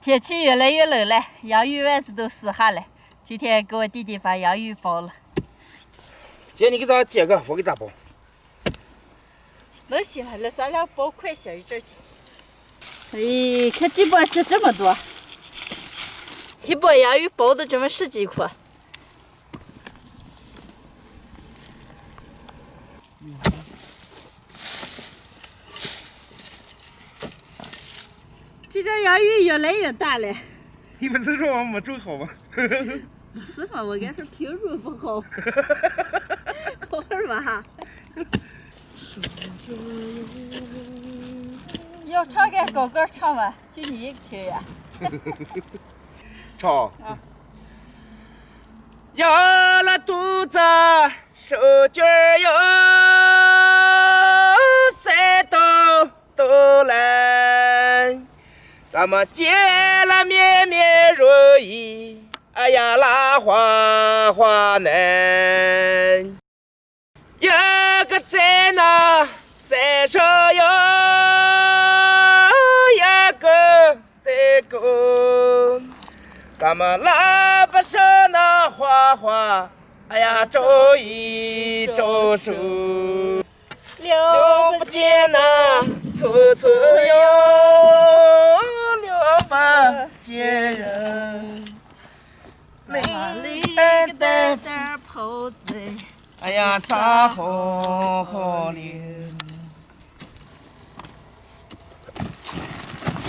天气越来越冷了，洋芋丸子都撕下来。今天给我弟弟把洋芋包了。姐，你给咱煎个，我给咱包。能行了，咱俩包快些一阵去。哎，看这包是这么多，一包洋芋包的这么10几颗。这张洋芋越来越大了。你不是说我没种好吗？不是嘛，我跟说品种不好，好玩吧？要唱个高歌唱吧，就你一个听呀。唱。啊。养了肚子手绢哟，三都来，咱们见了面面如意，哎呀拉花花难，一个在那山上哟，一个在沟，咱们拉不上那花花，哎呀招一招手，了不见那处处哟，了不见人。里个蛋蛋泡在，哎呀，啥好好的。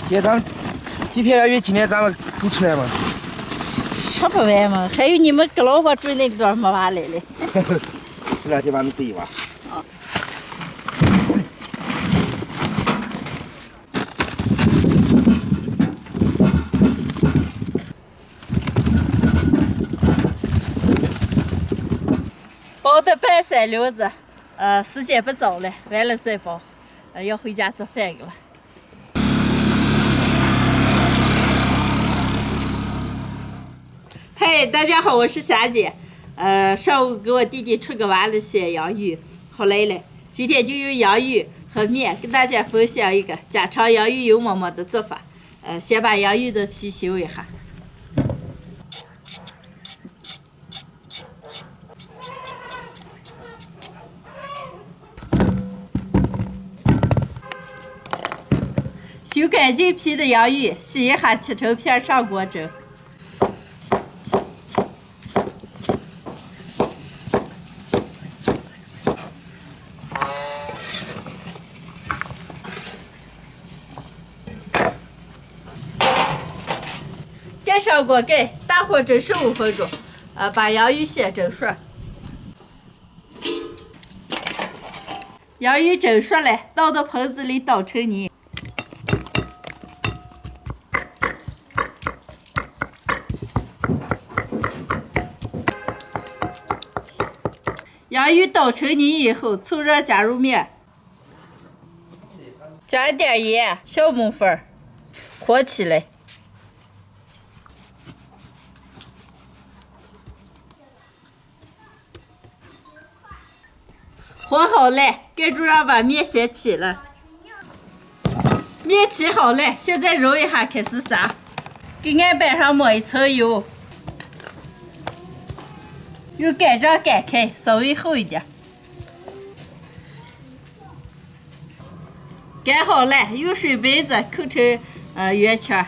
姐，咱们这片洋芋今天咱们够吃来吗？吃不完嘛，还有你们跟老婆住那个地方没挖来嘞。这两天咱们自己挖。啊。包的半山溜子，时间不早了，完了再包，要回家做饭去了。嗨，大家好，我是霞姐。上午给我弟弟出去挖了些洋芋，好来了。今天就用洋芋和面跟大家分享一个家常洋芋油馍馍的做法。先把洋芋的皮修一下。修干净皮的洋芋，洗一下，切成片上锅蒸。盖上锅盖，大火蒸15分钟。把洋芋先蒸熟。洋芋蒸熟了，倒到盆子里捣成泥。洋芋捣成泥以后，凑热加入面，加一点盐，小木粉，和起来。和好了，盖住让把面先起了。面起好了，现在揉一下，开始炸。给案板上抹一层油。用擀杖擀开，稍微厚一点。擀好了，用水杯子扣成圆圈。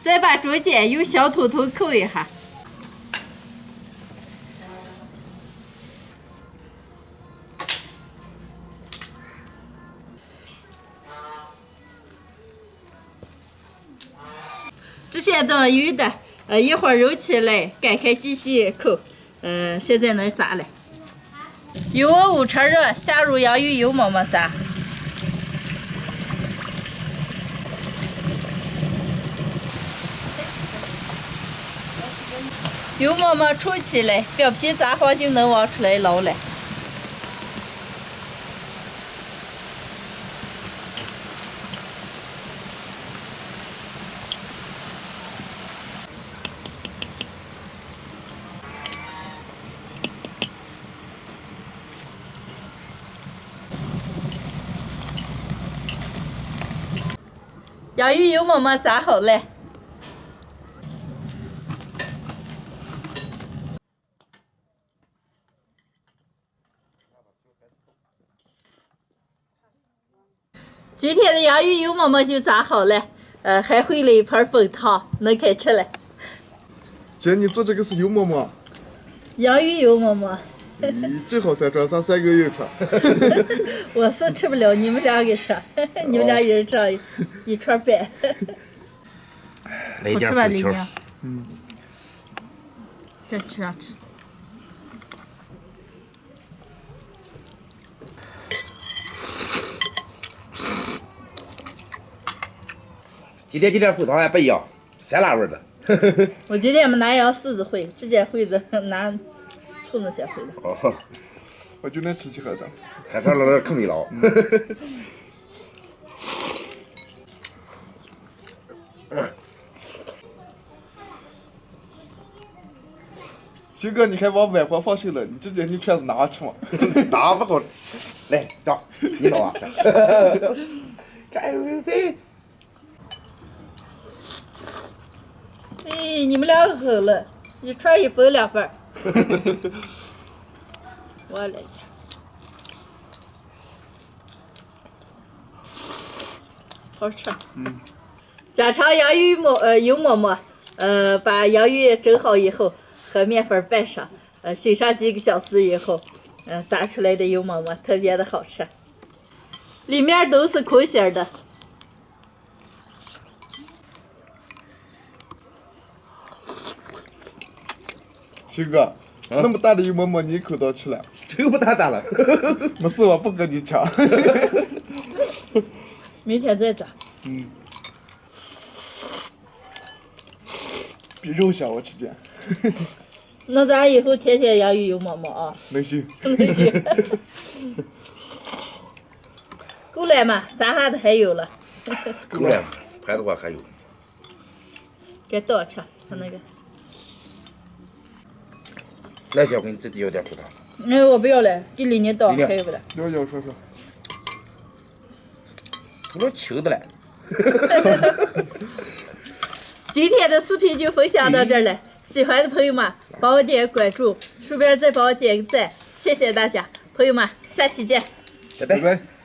再把中间用小头头扣一下。这些等鱼的，一会儿揉起来，擀开继续扣。现在能炸了。油温5成热，下入洋芋油馍馍炸。油馍馍抽起来，表皮炸黄就能往出来捞了。洋芋油馍馍炸好了。今天的洋芋油馍馍就炸好了，还回了一盘蜂糖，能开吃了。姐，你做这个是油馍馍？洋芋油馍馍。正好3串，咱3个人吃。我是吃不了，你们2个吃，你们俩一人吃一串半。来点好吃吧，粉球。李宁？再吃上吃。今天这点蜂糖还不一样，酸辣味的。我今天没拿羊柿子烩，直接烩子拿醋子先烩的。哦，我就能吃起盒子。3层老坑里了。鑫哥，你看往外婆放手了，你直接你筷子拿吃嘛。拿不好，来，这你拿啊，这。看这。哎，你们2个好了，一串一分2份。我来一好吃。家常洋芋油馍馍，把洋芋蒸好以后，和面粉拌上，熏上几个小时以后，炸出来的油馍馍特别的好吃，里面都是空心儿的。鑫哥，那么大的油馍馍你一口都吃了？这个不大大了。没事，我不跟你抢。明天再炸。比肉香，我吃见。那咱以后天天洋芋油馍馍啊。能行。能行。够了吗？咱还的还有了。够了，盘子我还有。该倒吃，他那个。来，姐，我给你自己要点蜂糖。我不要了，给李宁倒，还有不的。要说。我都轻的了。今天的视频就分享到这儿了，喜欢的朋友们帮我点关注，顺便再帮我点个赞，谢谢大家，朋友们，下期见。拜拜。